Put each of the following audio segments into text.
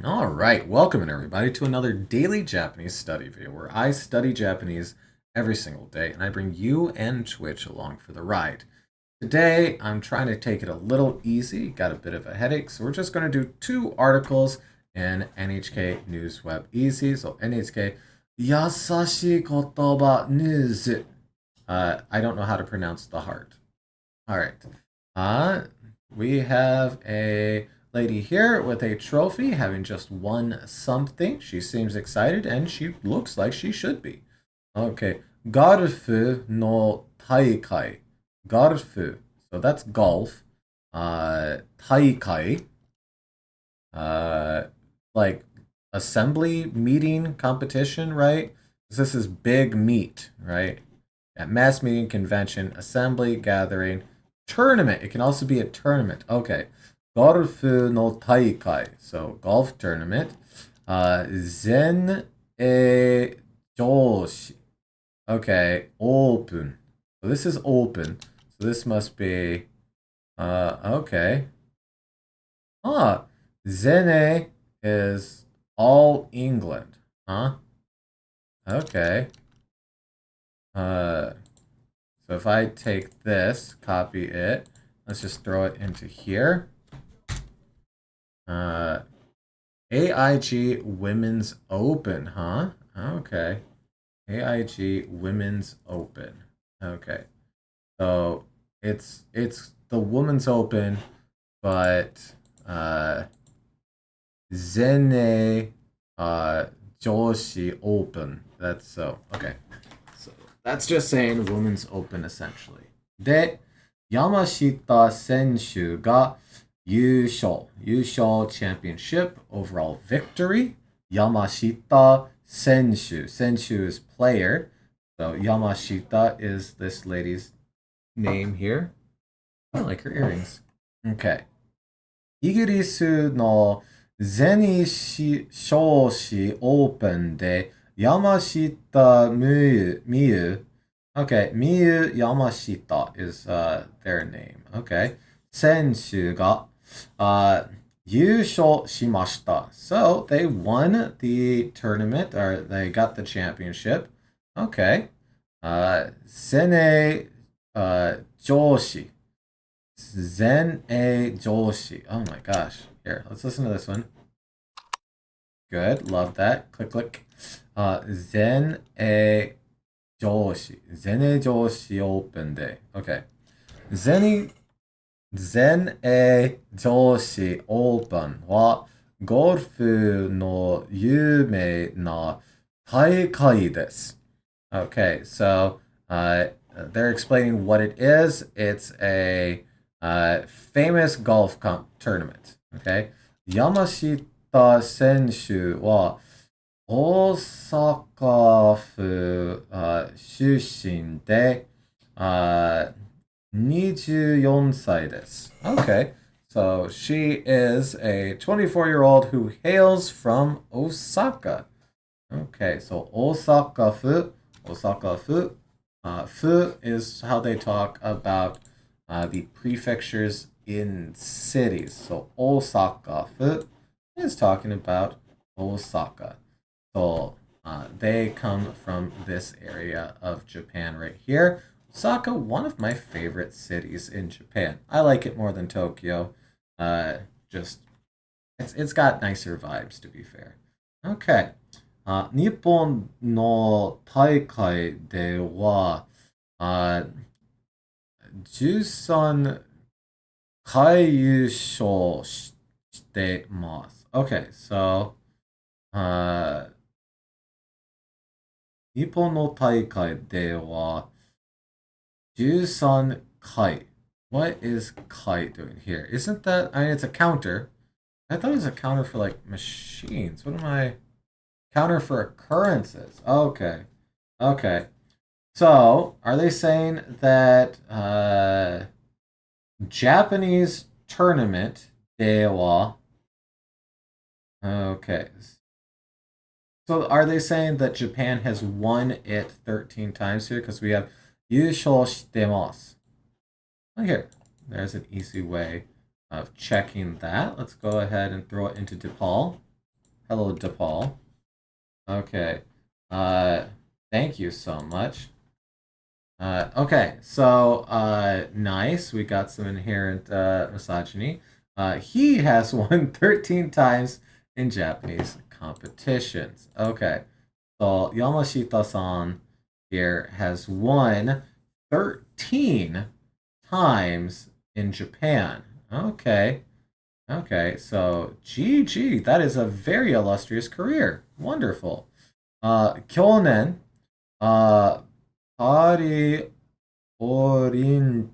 All right, welcome everybody to another daily Japanese study video where I study Japanese every single day and I bring you and Twitch along for the ride. Today, I'm trying to take it a little easy, got a bit of a headache, so we're just going to do two articles in NHK News Web Easy. So NHK Yasashi Kotoba News. I don't know how to pronounce the heart. All right. We have a lady here with a trophy, having just won something. She seems excited, and she looks like she should be. Okay. Golf no taikai. Golf. So that's golf. Taikai. Uh, like assembly meeting competition, right? This is big meet, right? At mass meeting, convention, assembly, gathering, tournament. It can also be a tournament. Okay. Golfu no taikai. So golf tournament. Zen e joshi. Okay. Open. So this is open. So this must be okay. Ah, Zene is all England. Huh? Okay. So if I take this, copy it, let's just throw it into here. AIG Women's Open, huh? Okay. AIG Women's Open. Okay. So it's the Women's Open, but Zene Joshi Open. That's so okay. So that's just saying Women's Open essentially. で、山下選手が優勝 championship overall victory. 山下選手 is player. So Yamashita is this lady's name here. I like her earrings. Okay. イギリスの全日少子オープンで山下美優 Okay, Miyu Yamashita is their name. Okay. 選手が、優勝しました. So they won the tournament, or they got the championship. Okay. Sene Joshi. Zen A Joshi. Oh my gosh. Here, let's listen to this one. Good. Love that. Click, click. Zen A Joshi. Zen Joshi Open Day. Okay. Zen A Joshi Open はゴルフの有名な大会です. Okay, so they're explaining what it is. It's a famous golf tournament. Okay, 山下選手は大阪府出身で24歳です. Okay, so she is a 24-year-old who hails from Osaka. Okay, so Osaka fu. Fu is how they talk about the prefectures in cities. So Osaka fu is talking about Osaka. So they come from this area of Japan right here. Osaka, one of my favorite cities in Japan. I like it more than Tokyo. Just it's got nicer vibes, to be fair. Okay. 日本の大会では、13回優勝してます. Okay, so, 日本の大会では、13回. What is kai doing here? Isn't that, I mean, it's a counter. I thought it was a counter for, like, machines. What am I? Counter for occurrences. Okay. Okay. So, are they saying that Japanese tournament dewa? Okay. So, are they saying that Japan has won it 13 times here? Because we have yusho shitemasu. Oh, here. There's an easy way of checking that. Let's go ahead and throw it into DePaul. Hello, DePaul. Okay. Thank you so much. Okay, so nice. We got some inherent misogyny. He has won 13 times in Japanese competitions. Okay, so Yamashita-san here has won 13 times in Japan. Okay, okay, so GG, that is a very illustrious career. Wonderful. 去年、パリオリン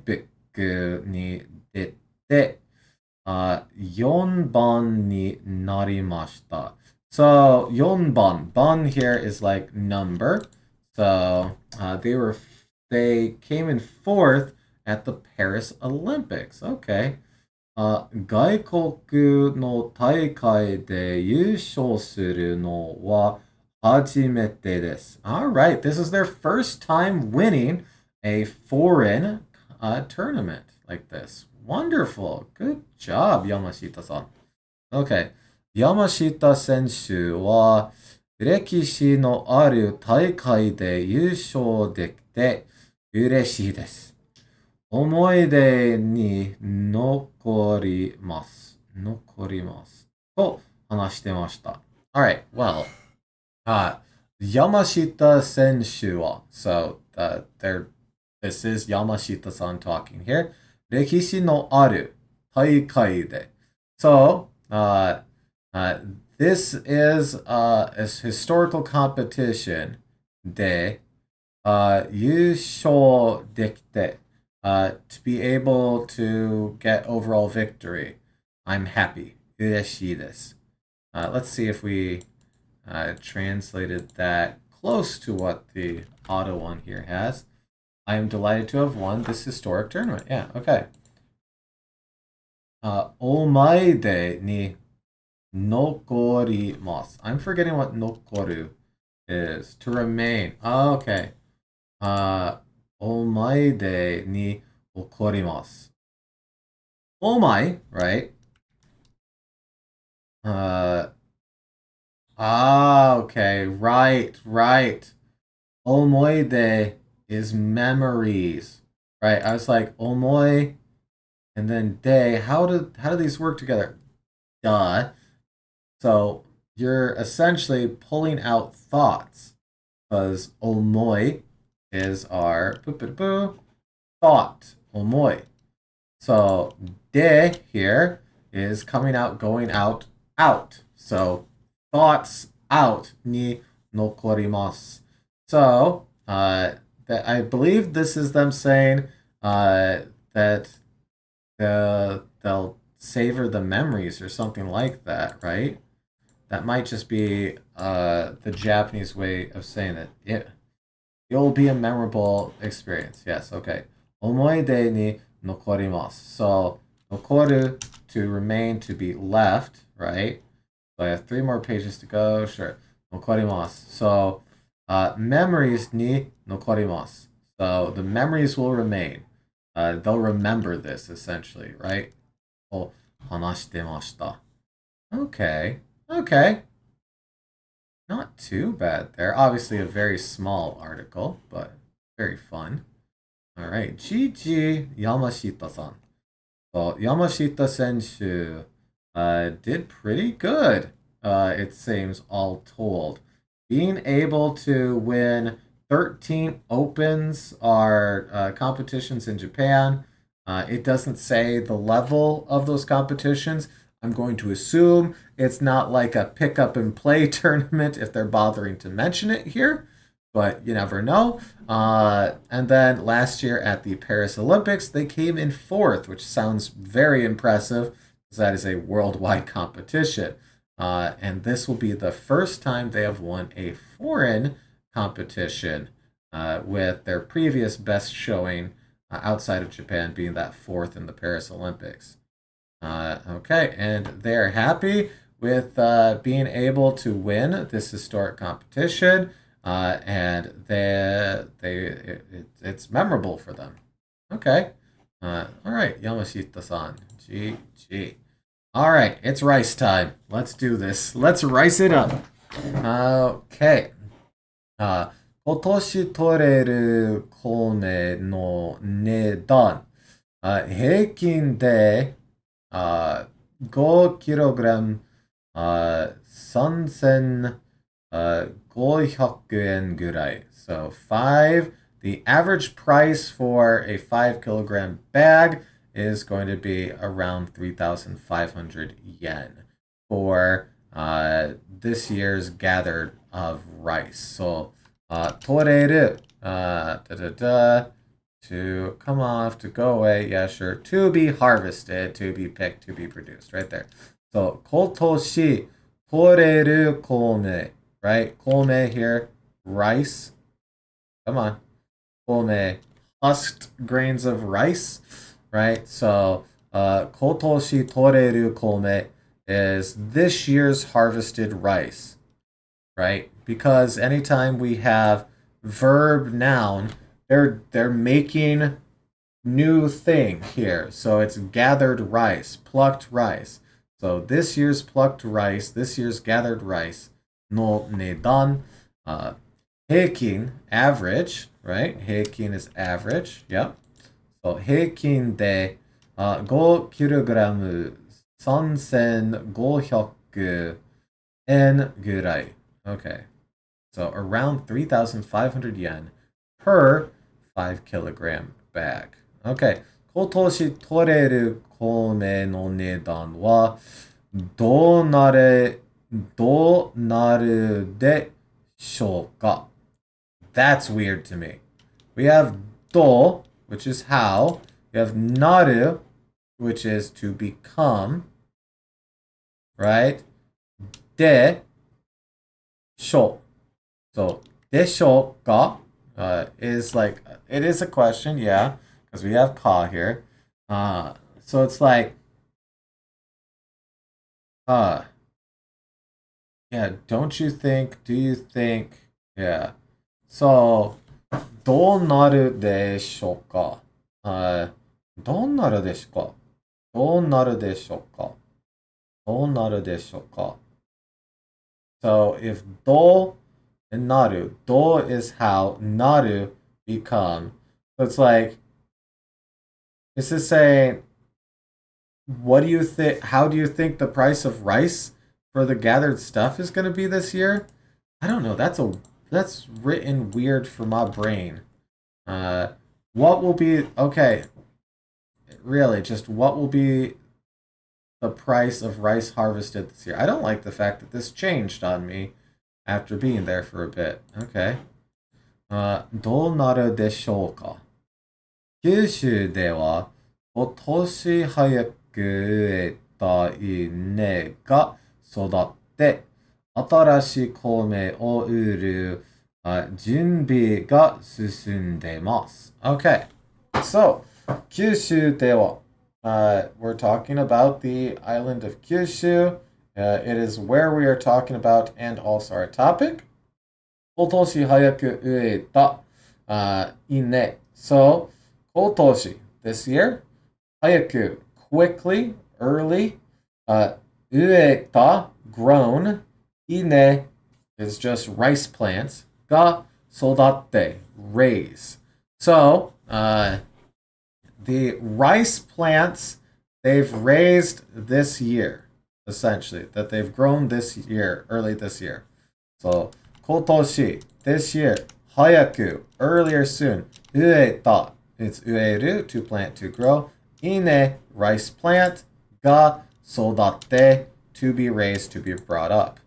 ピックに出て、4番になりました。So, 4番. Ban here is like number. So, they came in fourth at the Paris Olympics. Okay. 外国の大会で優勝するのは初めてです。Alright, this is their first time winning a foreign tournament like this. Wonderful. Good job, Yamashita-san. Okay. 山下選手は歴史のある大会で優勝できて嬉しいです。思い出に残ります。残ります。と話してました。Alright, well, Yamashita 選手は、so, this is Yamashita-san talking here. 歴史のある大会で。So, this is a historical competition で、優勝できて。To be able to get overall victory. I'm happy. 嬉しいです. Let's see if we translated that close to what the auto one here has. I am delighted to have won this historic tournament. Yeah, okay. 思い出に残ります. I'm forgetting what 残る is. To remain. Oh, okay. 思い出に起こります。Omai, right? Okay, right. Omoide is memories. Right, I was like, omoi, and then de. How do these work together? Duh. So you're essentially pulling out thoughts, because omoi is our thought, omoi. So de here is coming out, going out, out. So thoughts out ni nokorimasu. So that I believe this is them saying that they'll savor the memories or something like that, right? That might just be the Japanese way of saying it. It'll be a memorable experience. Yes, okay. Omoide ni nokorimasu. So, nokoru, to remain, to be left, right? So I have 3 more pages to go. Sure. Nokorimasu. So, memories ni nokorimasu. So, the memories will remain. They'll remember this, essentially, right? Oh, hanashite Okay. Okay. Not too bad there. Obviously a very small article, but very fun. Alright, GG Yamashita-san. So Yamashita Senshu did pretty good, it seems, all told. Being able to win 13 opens or competitions in Japan. It doesn't say the level of those competitions. I'm going to assume it's not like a pick up and play tournament if they're bothering to mention it here, but you never know. And then last year at the Paris Olympics, they came in 4th, which sounds very impressive because that is a worldwide competition. And this will be the first time they have won a foreign competition, with their previous best showing outside of Japan being that 4th in the Paris Olympics. Okay, and they're happy with being able to win this historic competition, and it's memorable for them. Okay, all right, Yamashita-san, GG. All right, it's rice time. Let's do this. Let's rice it up. Okay. 今年取れる米の値段、平均で、5kg、3500円ぐらい。So the average price for a 5 kilogram bag is going to be around 3,500 yen for this year's gathered of rice. So, 取れる, to come off, to go away, yeah, sure. To be harvested, to be picked, to be produced, right there. So, 今年取れる米, right? 米 here, rice. Come on. 米, husked grains of rice, right? So, 今年取れる米 is this year's harvested rice, right? Because anytime we have verb noun, they're making new thing here. So it's gathered rice, plucked rice. So this year's plucked rice, this year's gathered rice, no nedan, heikin, average, right? Heikin is average, yep. So heikin de 5kg 3500円ぐらい. Okay. So around 3,500 yen per 5 kilogram bag. Okay. 今年取れる米の値段はどうなるでしょうか? That's weird to me. We have do, which is how. We have naru, which is to become. Right? De, sho. So, deshoka is like, it is a question, yeah, because we have ka here. So it's like, yeah, don't you think, do you think, yeah. So, どうなるでしょうか? どうなるでしょうか? どうなるでしょうか? どうなるでしょうか? So if do and naru, do is how, naru become. So it's like, this is saying, what do you think? How do you think the price of rice for the gathered stuff is going to be this year? I don't know. That's written weird for my brain. What will be okay? Really, just what will be the price of rice harvested this year? I don't like the fact that this changed on me after being there for a bit. Okay. どうなるでしょうか? 九州では今年早く植えた稲が育って新しい米を売る準備が進んでます。Okay. So, 九州ではwe're talking about the island of Kyushu. It is where we are talking about and also our topic. 今年早く植えた稲. So, 今年, this year. 早く, quickly, early. 植えた, grown. 稲 is just rice plants. が育って, raise. So, the rice plants they've raised this year, essentially, that they've grown this year, early this year. So, 今年, this year, 早く, earlier soon, 植えた, it's 植える, to plant, to grow, 稲, rice plant, が育って, to be raised, to be brought up.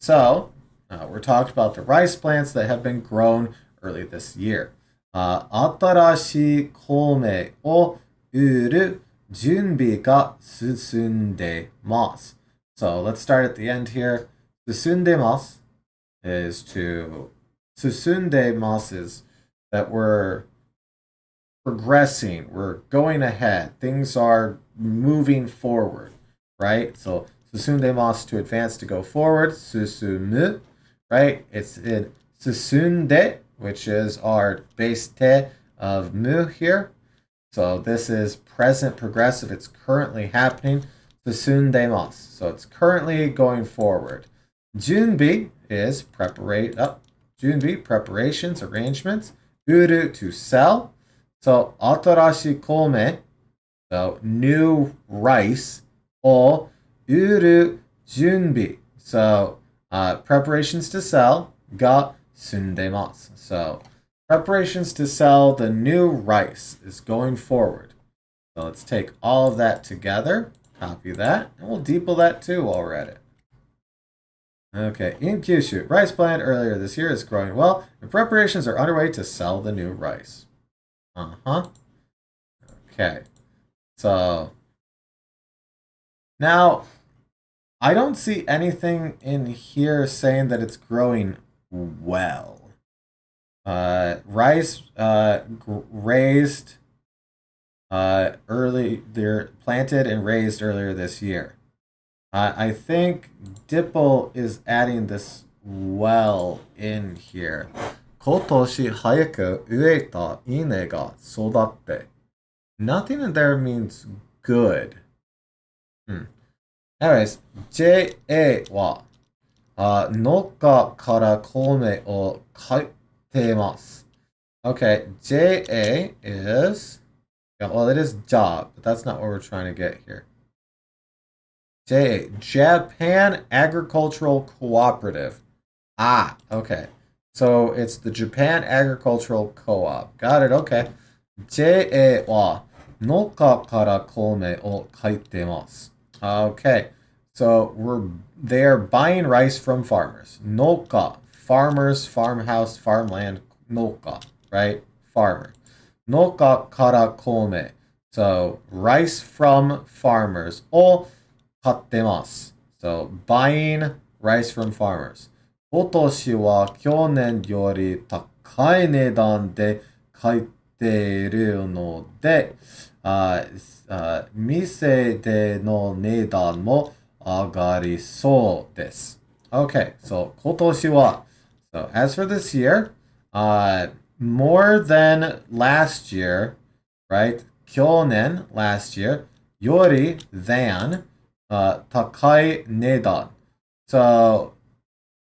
So, we're talking about the rice plants that have been grown early this year. 新しい米を売る準備が進んでます. So let's start at the end here. 進んでます is to 進んでます is that we're progressing, we're going ahead, things are moving forward, right? So 進んでます to advance, to go forward. 進む, right? It's in 進んで, which is our base te of mu here. So this is present progressive. It's currently happening. 進んでます. So it's currently going forward. 準備 is 준비, preparations, arrangements. 売る to sell. So 新しい米, so new rice. を売る準備. So preparations to sell が済んでます. So preparations to sell the new rice is going forward. So let's take all of that together, copy that, and we'll depot that too while we're at it. Okay, in Kyushu, rice plant earlier this year is growing well, and preparations are underway to sell the new rice. Okay, so now I don't see anything in here saying that it's growing well. Rice raised they're planted and raised earlier this year. I think Dipple is adding this well in here. 今年早く植えた稲が育って. Nothing in there means good. Anyways, JA は農家から米を買ってます. Okay, JA is, well, it is job, but that's not what we're trying to get here. JA, Japan Agricultural Cooperative. Okay. So it's the Japan Agricultural Co-op. Got it, okay. JA は農家から米を買ってます. Okay. So they are buying rice from farmers. Noka, farmers, farmhouse, farmland, noka, right? Farmer. Noka kara kome. So rice from farmers. O kattemasu. So buying rice from farmers. 今年は去年より高い値段で買っているので、店での値段も上がりそうです. Okay, so 今年は. So as for this year, more than last year, right? 去年 last year, より than 高い値段. So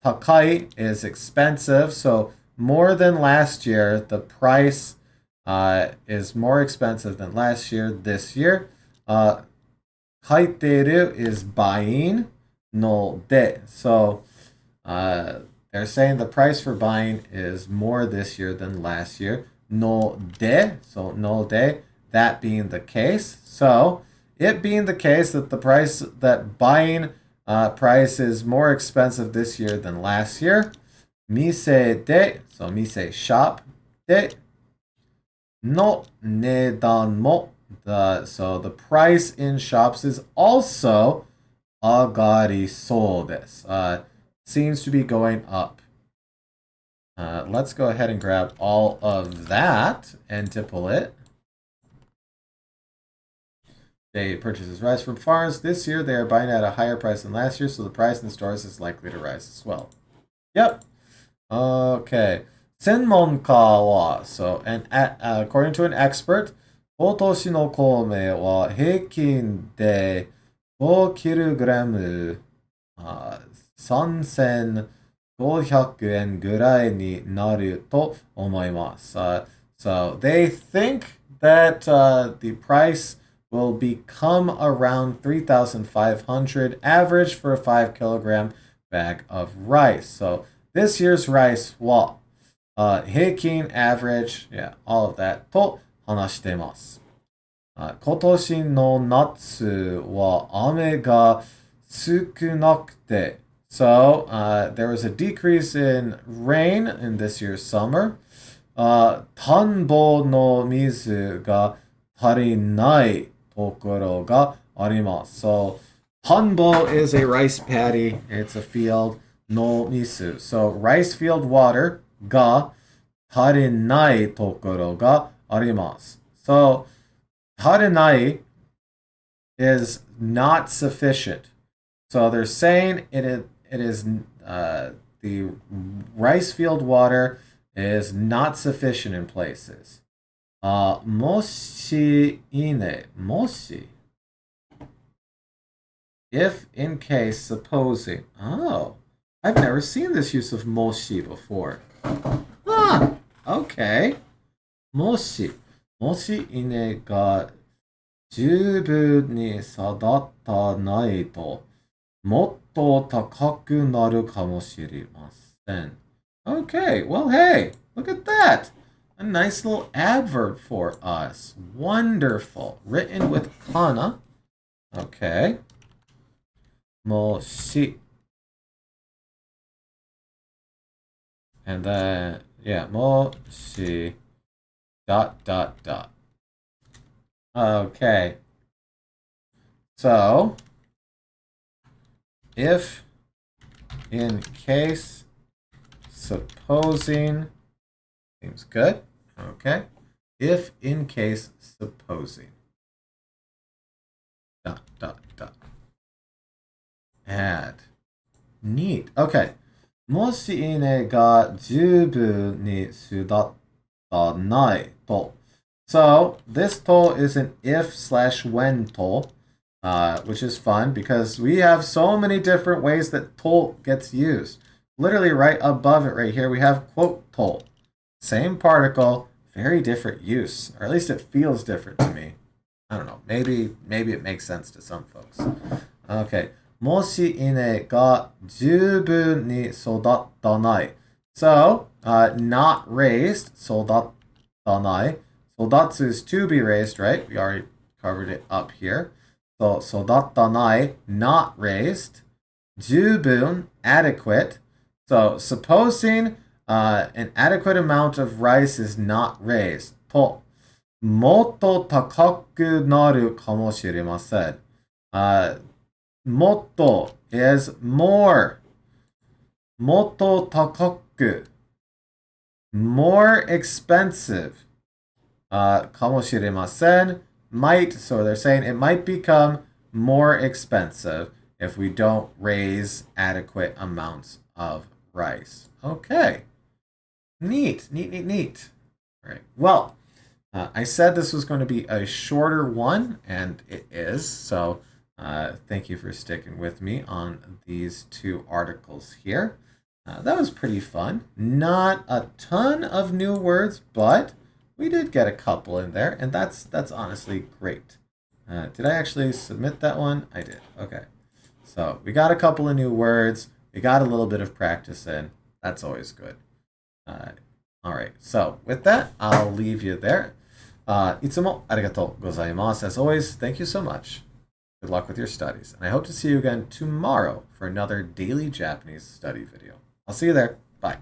高い is expensive. So more than last year, the price is more expensive than last year. This year, 買っている is buying ので. So they're saying the price for buying is more this year than last year. ので, so ので, that being the case. So it being the case that the price that buying price is more expensive this year than last year. 店で, so 店 shop での値段も. So the price in shops is also 上がりそうです. Seems to be going up. Let's go ahead and grab all of that and dipple it. They purchases rice from farms. This year they are buying at a higher price than last year, so the price in the stores is likely to rise as well. Yep. Okay. 専門家は, so and according to an expert, 今年の米は平均で 5kg 3500円ぐらいになると思います. So they think that the price will become around 3,500 average for a 5 kilogram bag of rice. So this year's rice は平均 average, yeah, all of that と話しています. 今年の夏は雨が少なくて. So there was a decrease in rain in this year's summer. 田んぼの水が足りないところがあります. So 田んぼ is a rice paddy. It's a field. の水. So rice field water が足りないところがあります. So 足りない is not sufficient. So they're saying it is the rice field water is not sufficient in places. もしいいね。もし if, in case, supposing. Oh, I've never seen this use of moshi before. Ah, okay. 모시, 모시 이네가十分に育たないともっと高くなるかもしれません. Okay, well, hey, look at that. A nice little adverb for us. Wonderful. Written with kana. Okay. もし. And then, yeah, もし. ... Okay. So, if, in case, supposing, seems good. Okay. If, in case, supposing. ... Add. Neat. Okay. もし稲が十分に育たないと. So, this to is an if/when to, which is fun because we have so many different ways that to gets used. Literally right above it right here, we have quote to. Same particle, very different use, or at least it feels different to me. I don't know. Maybe it makes sense to some folks. Okay. もし稲が十分に育たない. So, not raised, 育たない. Sodatsu is to be raised, right? We already covered it up here. So, 育たない, not raised. 十分, adequate. So, supposing an adequate amount of rice is not raised. と、もっと高くなるかもしれません. Motto is more. Motto takaku. More expensive. かもしれません. Might, so they're saying it might become more expensive if we don't raise adequate amounts of rice. Okay. Neat. All right. Well, I said this was going to be a shorter one, and it is. So thank you for sticking with me on these two articles here. That was pretty fun. Not a ton of new words, but we did get a couple in there, and that's honestly great. Did I actually submit that one? I did. Okay. So we got a couple of new words. We got a little bit of practice in. That's always good. All right. So with that, I'll leave you there. いつもありがとうございます. As always, thank you so much. Good luck with your studies, and I hope to see you again tomorrow for another daily Japanese study video. I'll see you there. Bye.